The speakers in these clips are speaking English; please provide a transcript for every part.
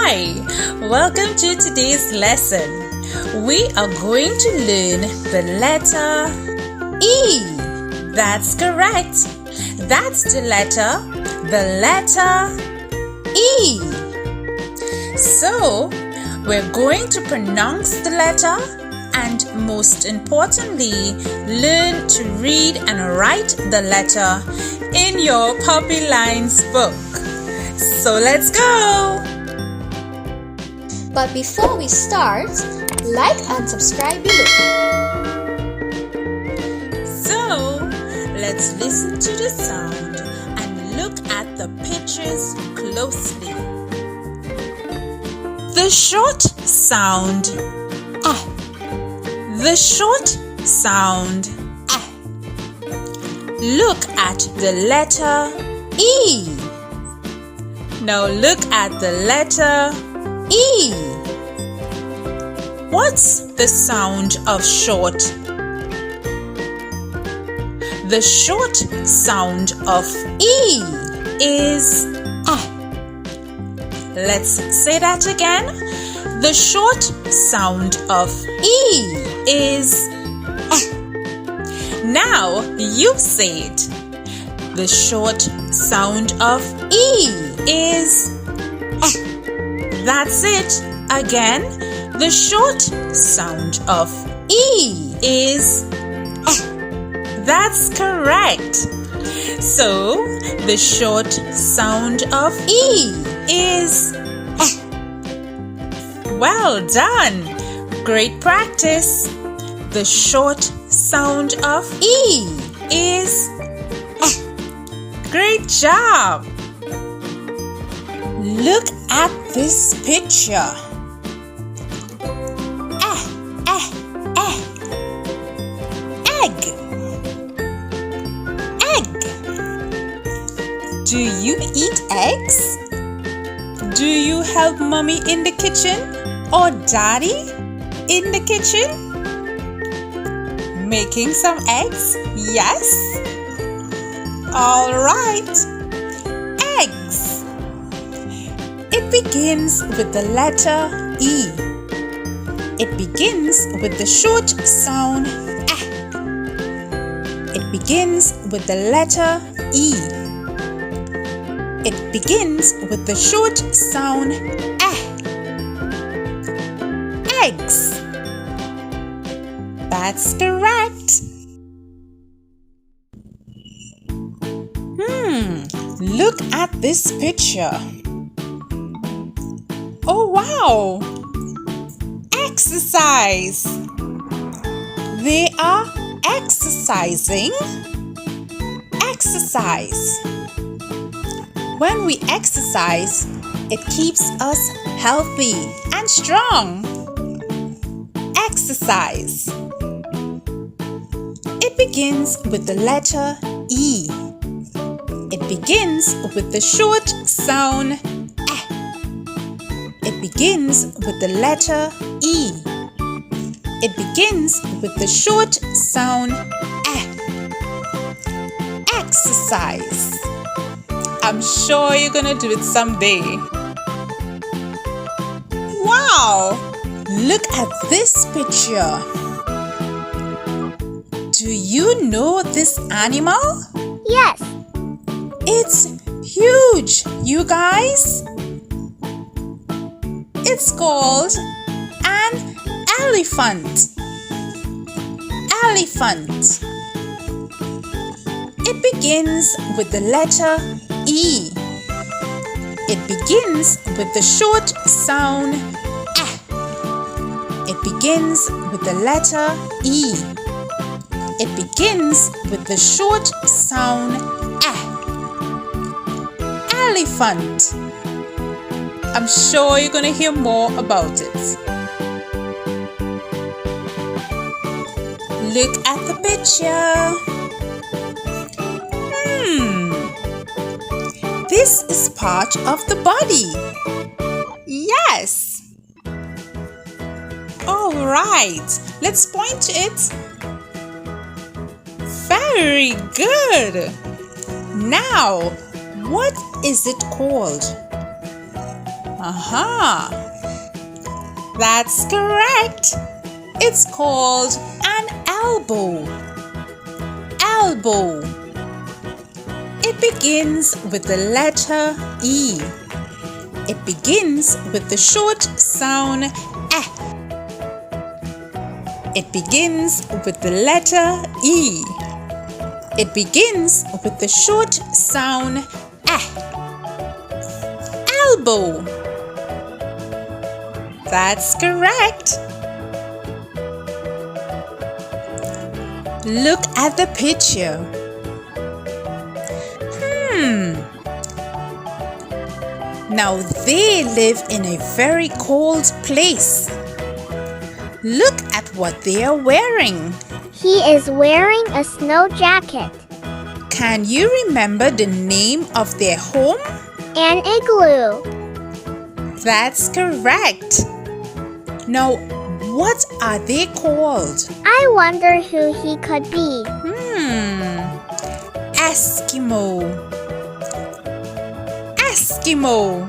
Hi, welcome to today's lesson. We are going to learn the letter E. That's correct. That's the letter E. So, we're going to pronounce the letter and most importantly, learn to read and write the letter in your Puppy Lines book. So let's go! But before we start, like and subscribe below. So, let's listen to the sound and look at the pictures closely. The short sound ah. The short sound ah. Look at the letter E. Now look at the letter E. What's the sound of short? The short sound of E is ah. Let's say that again. The short sound of E is ah. Now you say it. The short sound of E is ah. That's it. Again, the short sound of E is ah. That's correct. So, the short sound of E is ah. Well done. Great practice. The short sound of E is ah. Great job. Look at this picture. Egg. Egg. Do you eat eggs? Do you help mommy in the kitchen or daddy in the kitchen? Making some eggs? Yes? All right. Eggs. It begins with the letter E. It begins with the short sound ah. It begins with the letter E. It begins with the short sound ah. Eggs. That's correct. Look at this picture. Oh wow! Exercise. They are exercising. Exercise. When we exercise, it keeps us healthy and strong. Exercise. It begins with the letter E. It begins with the short sound ah. It begins with the letter E. It begins with the short sound ah. Exercise. I'm sure you're gonna do it someday. Wow! Look at this picture. Do you know this animal? Yes. It's huge, you guys. It's called an elephant. Elephant. It begins with the letter E. It begins with the short sound ah. It begins with the letter E. It begins with the short sound ah. Elephant. I'm sure you're going to hear more about it. Look at the picture. This is part of the body. Yes. All right. Let's point to it. Very good. Now, what is it called? Aha! That's correct. It's called an elbow. Elbow. It begins with the letter E. It begins with the short sound eh. It begins with the letter E. It begins with the short sound eh. Elbow. That's correct. Look at the picture. Now they live in a very cold place. Look at what they are wearing. He is wearing a snow jacket. Can you remember the name of their home? An igloo. That's correct. Now, what are they called? I wonder who he could be. Eskimo. Eskimo.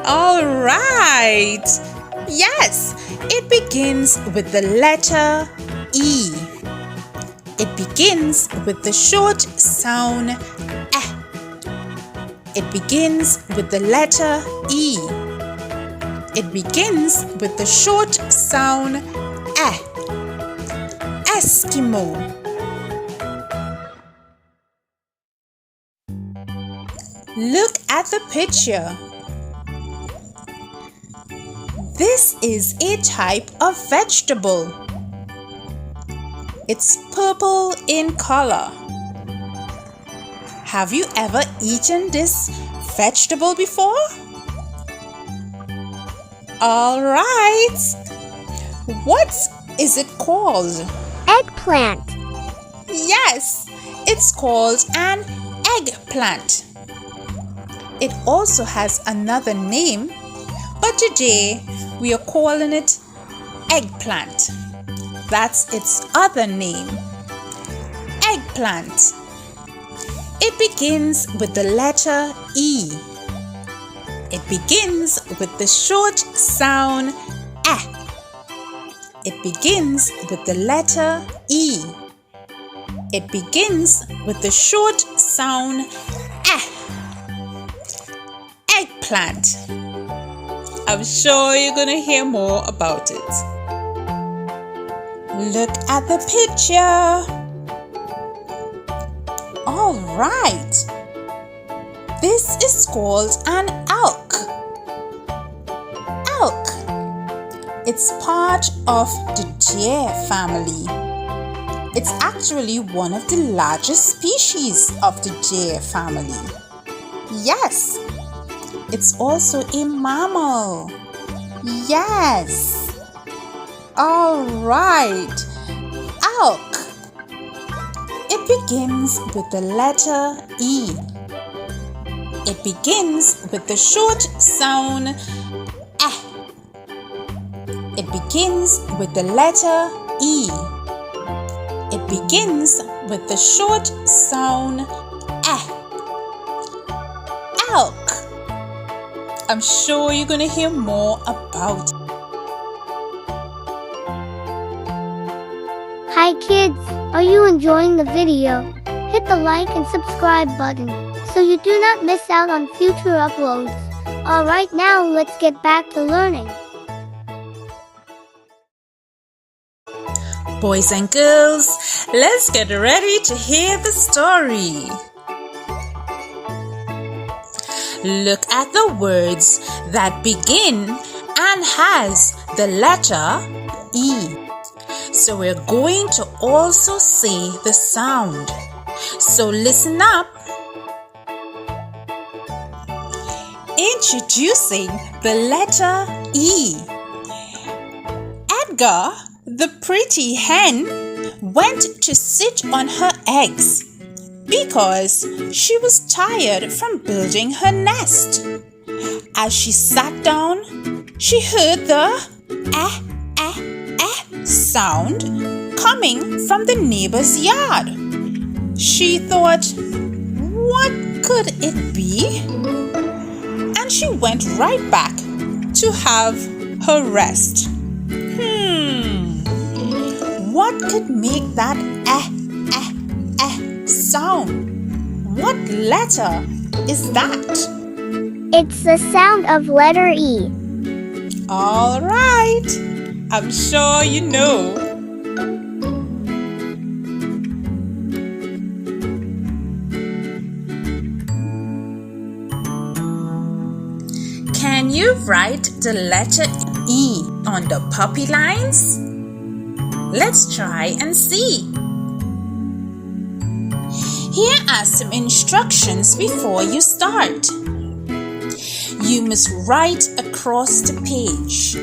All right. Yes, it begins with the letter E. It begins with the short sound eh. It begins with the letter E. It begins with the short sound eh. Eskimo. Look at the picture. This is a type of vegetable. It's purple in color. Have you ever eaten this vegetable before? All right. What is it called? Eggplant. Yes, it's called an eggplant. It also has another name, but today we are calling it eggplant. That's its other name. Eggplant. It begins with the letter E. It begins with the short sound eh. It begins with the letter E. It begins with the short sound eh. Eggplant. I'm sure you're going to hear more about it. Look at the picture. All right. This is called an elk. Elk. It's part of the deer family. It's actually one of the largest species of the deer family. Yes. It's also a mammal. Yes. All right. Elk. It begins with the letter E. It begins with the short sound eh. It begins with the letter E. It begins with the short sound eh. Elk. I'm sure you're going to hear more about it. Hi kids, are you enjoying the video? Hit the like and subscribe button so you do not miss out on future uploads. Alright, now let's get back to learning. Boys and girls, let's get ready to hear the story. Look at the words that begin and has the letter E. So we're going to also say the sound. So listen up. Introducing the letter E. Edgar, the pretty hen, went to sit on her eggs because she was tired from building her nest. As she sat down, she heard the sound coming from the neighbor's yard. She thought, what could it be? And she went right back to have her rest. What could make that sound? What letter is that? It's the sound of letter E. All right. I'm sure you know. Can you write the letter E on the puppy lines? Let's try and see. Here are some instructions before you start. You must write across the page.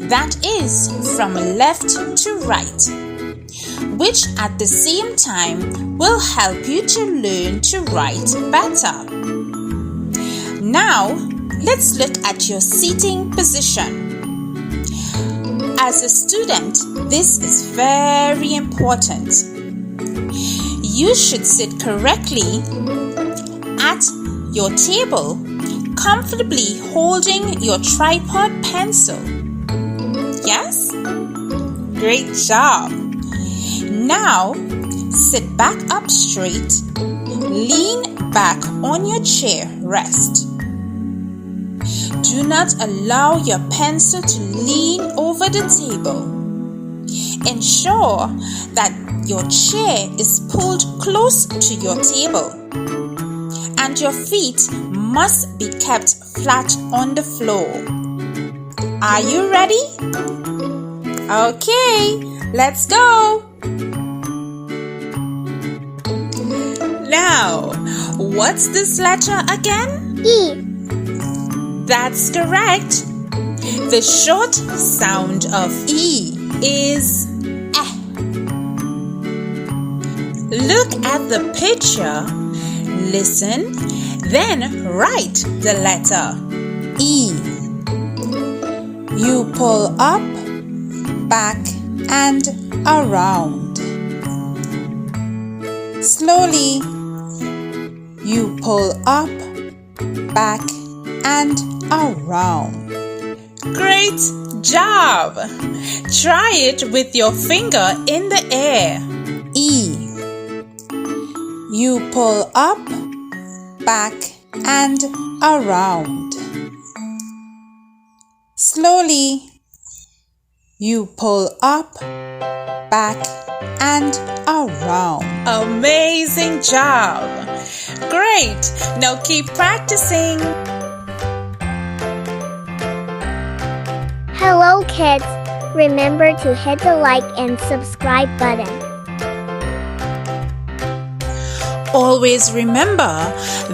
That is from left to right, which at the same time will help you to learn to write better. Now, let's look at your seating position. As a student, this is very important. You should sit correctly at your table, comfortably holding your tripod pencil. Yes? Great job! Now, sit back up straight, lean back on your chair rest. Do not allow your pencil to lean over the table. Ensure that your chair is pulled close to your table, and your feet must be kept flat on the floor. Are you ready? Okay, let's go! Now, what's this letter again? E. That's correct. The short sound of E is eh. Look at the picture, listen, then write the letter E. You pull up, back, and around. Slowly, you pull up, back, and around. Great job! Try it with your finger in the air. E. You pull up, back, and around. Slowly, you pull up, back, and around. Amazing job! Great! Now keep practicing. Hello kids, remember to hit the like and subscribe button. Always remember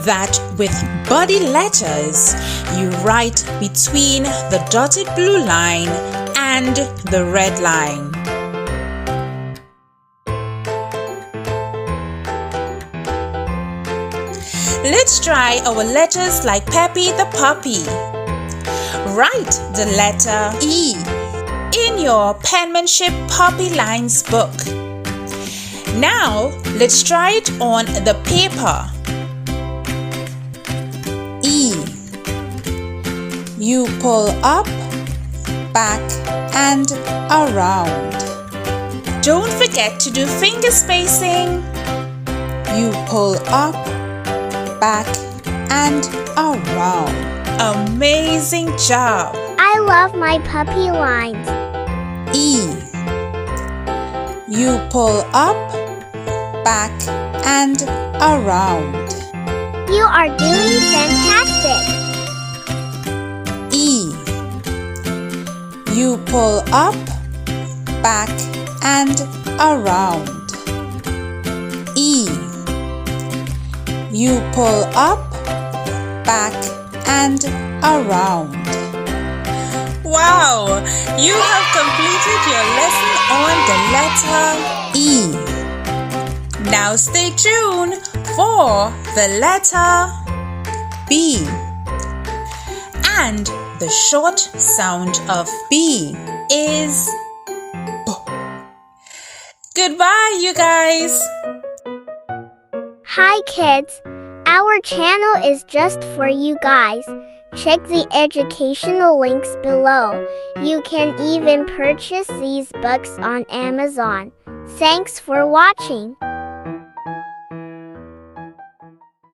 that with body letters, you write between the dotted blue line and the red line. Let's try our letters like Peppy the puppy. Write the letter E in your Penmanship Puppy Lines book. Now, let's try it on the paper. E. You pull up, back, and around. Don't forget to do finger spacing. You pull up, back, and around. Amazing job! I love my puppy lines. E. You pull up, back, and around. You are doing fantastic. E. You pull up, back, and around. E. You pull up, back, and around. Wow! You have completed your lesson on the letter E. Now stay tuned for the letter B. And the short sound of B is B. Goodbye, you guys! Hi kids, our channel is just for you guys. Check the educational links below. You can even purchase these books on Amazon. Thanks for watching.